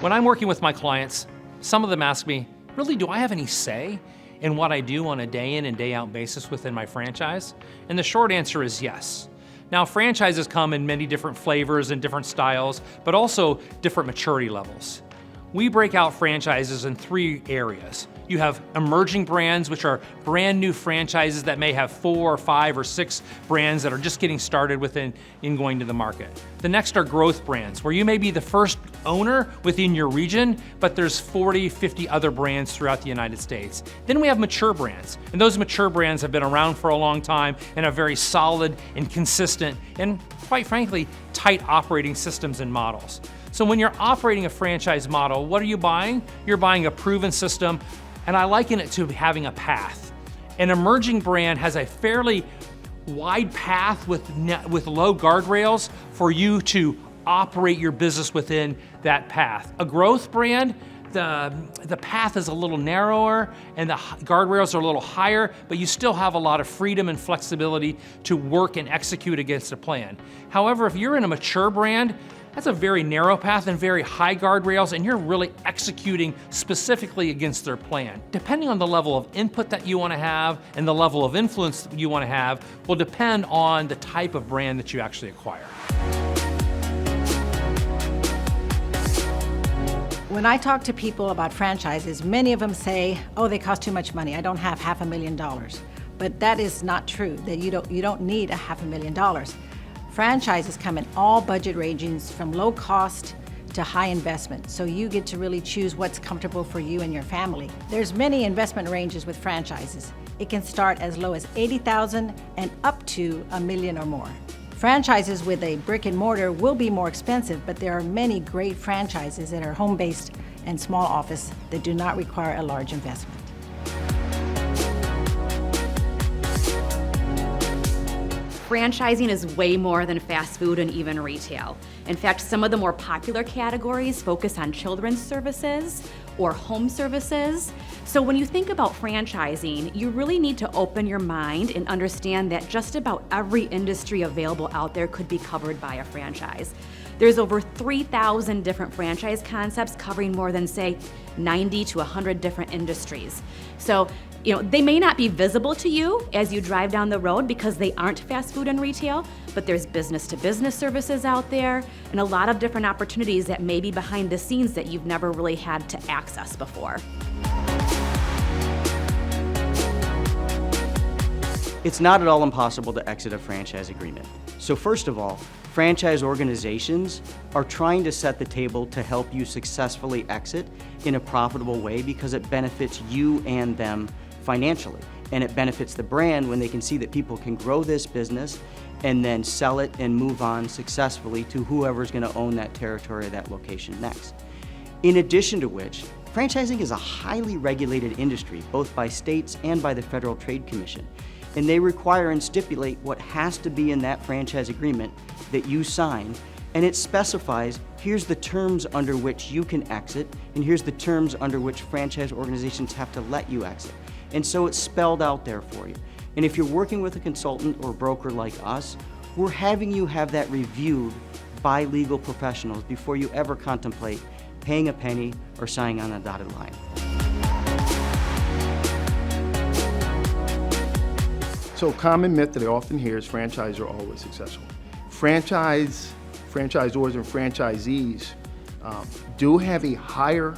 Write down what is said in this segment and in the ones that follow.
When I'm working with my clients, some of them ask me, really, do I have any say in what I do on a day in and day out basis within my franchise? And the short answer is yes. Now, franchises come in many different flavors and different styles, but also different maturity levels. We break out franchises in 3 areas. You have emerging brands, which are brand new franchises that may have 4 or 5 or 6 brands that are just getting started in going to the market. The next are growth brands, where you may be the first owner within your region, but there's 40, 50 other brands throughout the United States. Then we have mature brands, and those mature brands have been around for a long time and are very solid and consistent and, quite frankly, tight operating systems and models. So when you're operating a franchise model, what are you buying? You're buying a proven system, and I liken it to having a path. An emerging brand has a fairly wide path with low guardrails for you to operate your business within that path. A growth brand, the path is a little narrower and the guardrails are a little higher, but you still have a lot of freedom and flexibility to work and execute against a plan. However, if you're in a mature brand, that's a very narrow path and very high guardrails, and you're really executing specifically against their plan. Depending on the level of input that you want to have and the level of influence that you want to have will depend on the type of brand that you actually acquire. When I talk to people about franchises, many of them say, oh, they cost too much money. I don't have $500,000. But that is not true, that you don't need $500,000. Franchises come in all budget ranges from low cost to high investment, so you get to really choose what's comfortable for you and your family. There's many investment ranges with franchises. It can start as low as $80,000 and up to $1 million or more. Franchises with a brick and mortar will be more expensive, but there are many great franchises that are home-based and small office that do not require a large investment. Franchising is way more than fast food and even retail. In fact, some of the more popular categories focus on children's services or home services. So when you think about franchising, you really need to open your mind and understand that just about every industry available out there could be covered by a franchise. There's over 3,000 different franchise concepts covering more than, say, 90 to 100 different industries. So, they may not be visible to you as you drive down the road because they aren't fast food and retail, but there's business-to-business services out there and a lot of different opportunities that may be behind the scenes that you've never really had to access before. It's not at all impossible to exit a franchise agreement. So first of all, franchise organizations are trying to set the table to help you successfully exit in a profitable way because it benefits you and them financially. And it benefits the brand when they can see that people can grow this business and then sell it and move on successfully to whoever's going to own that territory or that location next. In addition to which, franchising is a highly regulated industry, both by states and by the Federal Trade Commission. And they require and stipulate what has to be in that franchise agreement that you sign, and it specifies here's the terms under which you can exit, and here's the terms under which franchise organizations have to let you exit. And so it's spelled out there for you. And if you're working with a consultant or broker like us, we're having you have that reviewed by legal professionals before you ever contemplate paying a penny or signing on a dotted line. So a common myth that I often hear is franchises are always successful. Franchisors and franchisees do have a higher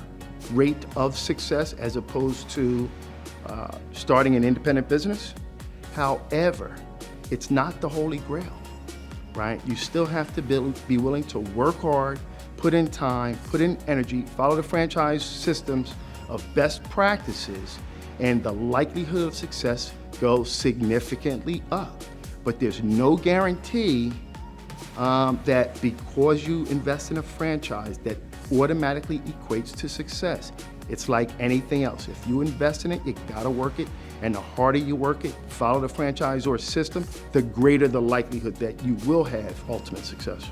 rate of success as opposed to starting an independent business. However, it's not the holy grail, right? You still have to be willing to work hard, put in time, put in energy, follow the franchise systems of best practices, and the likelihood of success goes significantly up. But there's no guarantee that because you invest in a franchise that automatically equates to success. It's like anything else. If you invest in it, you gotta work it, and the harder you work it, follow the franchisor system, the greater the likelihood that you will have ultimate success.